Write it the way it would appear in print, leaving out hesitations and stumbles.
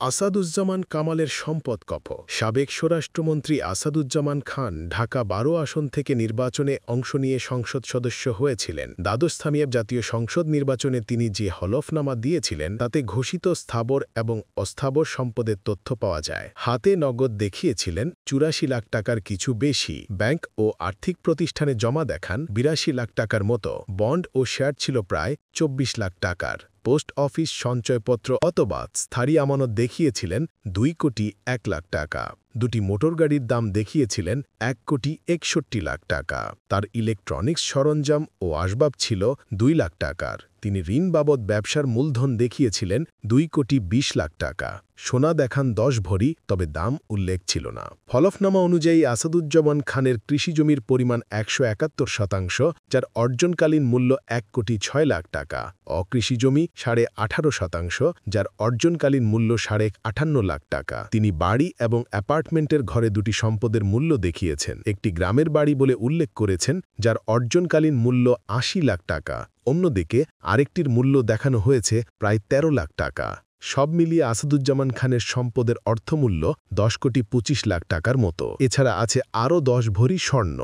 আসাদুজ্জামান কামালের সম্পদ কপ। সাবেক স্বরাষ্ট্রমন্ত্রী আসাদুজ্জামান খান ঢাকা ১২ আসন থেকে নির্বাচনে অংশ নিয়ে সংসদ সদস্য হয়েছিলেন। দ্বাদশথামিয়া জাতীয় সংসদ নির্বাচনে তিনি যে হলফনামা দিয়েছিলেন তাতে ঘোষিত স্থাবর এবং অস্থাবর সম্পদের তথ্য পাওয়া যায়। হাতে নগদ দেখিয়েছিলেন ৮৪ লাখ টাকার কিছু বেশি। ব্যাংক ও আর্থিক প্রতিষ্ঠানে জমা দেখান ৮২ লাখ টাকার মতো। বন্ড ও শেয়ার ছিল প্রায় ২৪ লাখ টাকার। পোস্ট অফিস সঞ্চয়পত্র অথবা স্থায়ী আমানত দেখিয়েছিলেন ২ কোটি ১ লাখ টাকা। দুটি মোটরগাড়ির দাম দেখিয়েছিলেন ১ কোটি ৬১ লাখ টাকা। তার ইলেকট্রনিক্স সরঞ্জাম ও আসবাব ছিল ২ লাখ টাকার। তিনি ঋণ বাবদ ব্যবসার মূলধন দেখিয়েছিলেন ২ কোটি ২০ লাখ টাকা। সোনা দেখান ১০ ভরি, তবে দাম উল্লেখ ছিল না। হলফনামা অনুযায়ী আসাদুজ্জামান খানের কৃষিজমির পরিমাণ ১৭১%, যার অর্জনকালীন মূল্য ১ কোটি ৬ লাখ টাকা। অকৃষিজমি ১৮.৫%, যার অর্জনকালীন মূল্য ৫৮ লাখ টাকা। তিনি বাড়ি এবং অ্যাপার্টমেন্টের ঘরে দুটি সম্পদের মূল্য দেখিয়েছেন। একটি গ্রামের বাড়ি বলে উল্লেখ করেছেন, যার অর্জনকালীন মূল্য ৮০ লাখ টাকা। অন্যদিকে আরেকটির মূল্য দেখানো হয়েছে প্রায় ১৩ লাখ টাকা। সব মিলিয়ে আসাদুজ্জামান খানের সম্পদের অর্থমূল্য ১০ কোটি ২৫ লাখ টাকার মতো। এছাড়া আছে আরও ১০ ভরি স্বর্ণ।